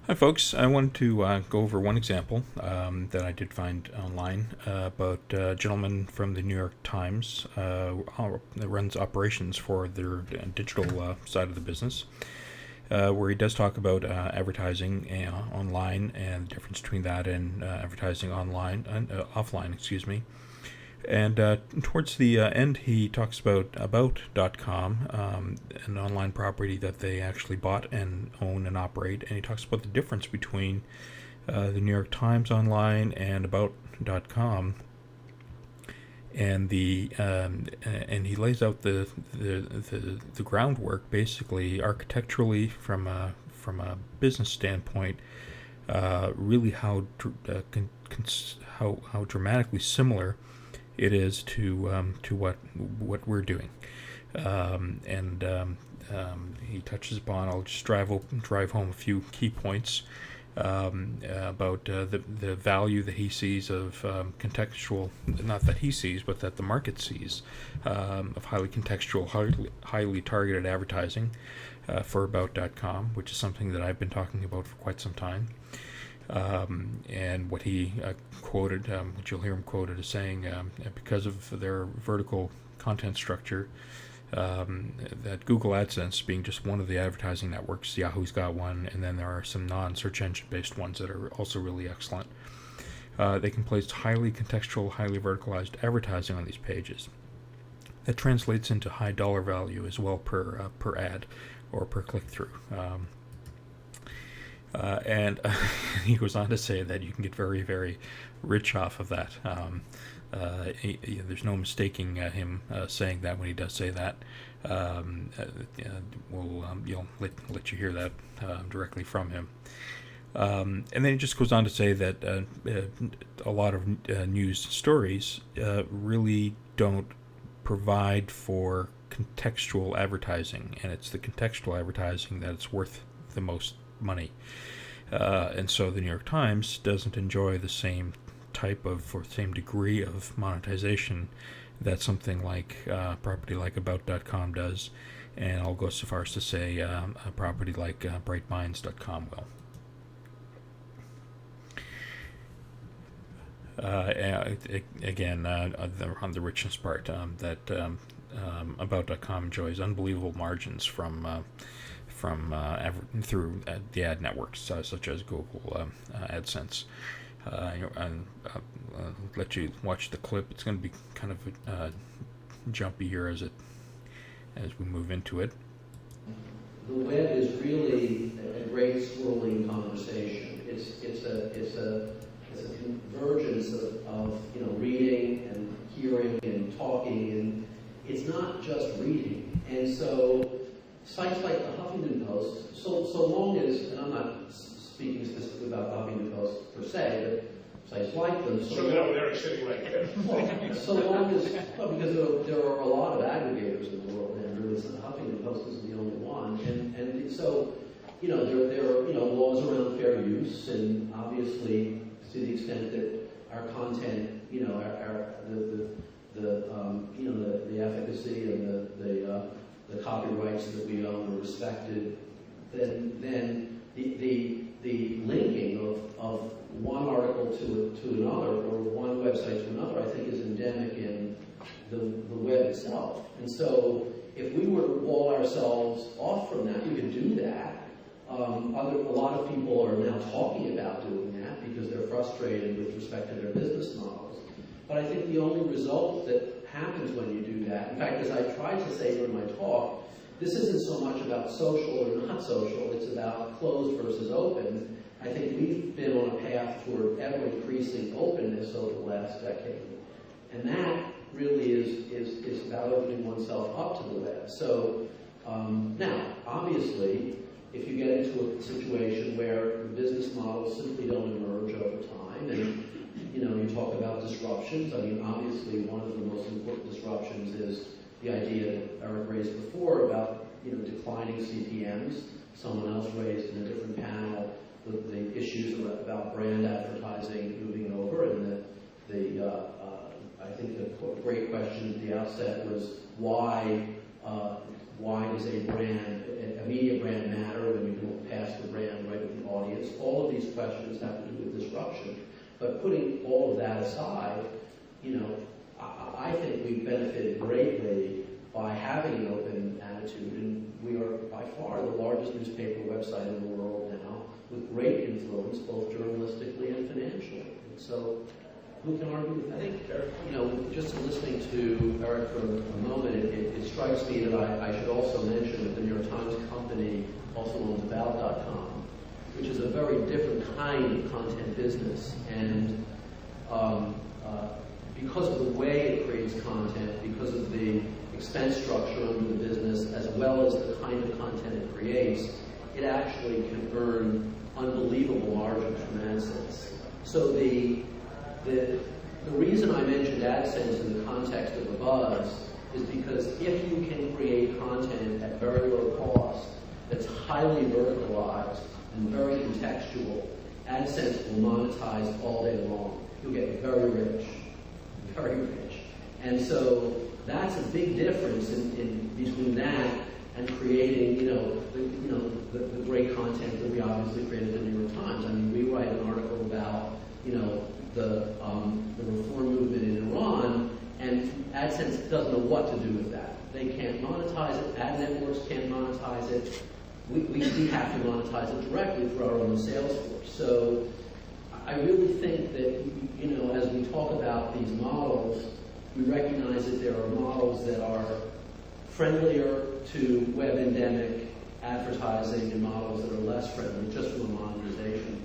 Hi, folks. I wanted to go over one example that I did find online about a gentleman from the New York Times that runs operations for their digital side of the business, where he does talk about advertising online and the difference between that and advertising online and offline, excuse me. And towards the end, he talks about.com, an online property that they actually bought and own and operate. And he talks about the difference between the New York Times online and about.com. And he lays out the groundwork basically architecturally from a business standpoint, really how dramatically similar it is to what we're doing, and he touches upon. I'll just drive home a few key points about the value that he sees of contextual, not that he sees, but that the market sees, of highly contextual, highly targeted advertising for about.com, which is something that I've been talking about for quite some time. And what he quoted, what you'll hear him quoted, as saying, because of their vertical content structure, that Google AdSense being just one of the advertising networks, Yahoo's got one, and then there are some non-search engine based ones that are also really excellent. They can place highly contextual, highly verticalized advertising on these pages. That translates into high dollar value as well per ad or per click through. And he goes on to say that you can get very, very rich off of that. There's no mistaking him saying that when he does say that. You'll let you hear that directly from him. And then he just goes on to say that a lot of news stories really don't provide for contextual advertising, and it's the contextual advertising that's worth the most money. And so the New York Times doesn't enjoy the same type of or same degree of monetization that something like a property like about.com does, and I'll go so far as to say a property like brightminds.com will. Again, on the richness part, that about.com enjoys unbelievable margins from through the ad networks such as Google AdSense. And let you watch the clip. It's going to be kind of jumpy here as we move into it. The web is really a great swirling conversation. It's a convergence of reading and hearing and talking, and it's not just reading. And so sites like the Huffington Post, so long as, and I'm not speaking specifically about the Huffington Post per se, but sites like them. So they're sitting right there. Well, so long as, because there are a lot of aggregators in the world, Andrew. It's not, Huffington Post isn't the only one, and so there are laws around fair use, and obviously to the extent that our content, the efficacy and the copyrights that we own are respected, then the linking of one article to another or one website to another, I think, is endemic in the web itself. And so if we were to wall ourselves off from that, we could do that. A lot of people are now talking about doing that because they're frustrated with respect to their business models. But I think the only result that happens when you do that, in fact, as I tried to say during my talk, this isn't so much about social or not social, it's about closed versus open. I think we've been on a path toward ever-increasing openness over the last decade. And that really is about opening oneself up to the web. So now, obviously, if you get into a situation where the business models simply don't emerge over time, and you talk about disruptions. I mean, obviously, one of the most important disruptions is the idea that Eric raised before about declining CPMs. Someone else raised in a different panel the issues about brand advertising moving over, and I think the great question at the outset was why does a brand a media brand matter when you don't pass the brand right with the audience? All of these questions have to do with disruption. But putting all of that aside, you know, I think we've benefited greatly by having an open attitude, and we are by far the largest newspaper website in the world now, with great influence, both journalistically and financially. And so, who can argue with that? I think, You know, just listening to Eric for a moment, it strikes me that I should also mention that the New York Times Company also owns About.com, which is a very different kind of content business. And because of the way it creates content, because of the expense structure under the business, as well as the kind of content it creates, it actually can earn unbelievable margins from AdSense. So the reason I mentioned AdSense in the context of the buzz is because if you can create content at very low cost that's highly verticalized and very contextual, AdSense will monetize all day long. You'll get very rich, very rich. And so that's a big difference in between that and creating, the great content that we obviously created in the New York Times. I mean, we write an article about, the reform movement in Iran, and AdSense doesn't know what to do with that. They can't monetize it. Ad networks can't monetize it. We have to monetize it directly through our own sales force. So I really think that, as we talk about these models, we recognize that there are models that are friendlier to web endemic advertising and models that are less friendly, just from a monetization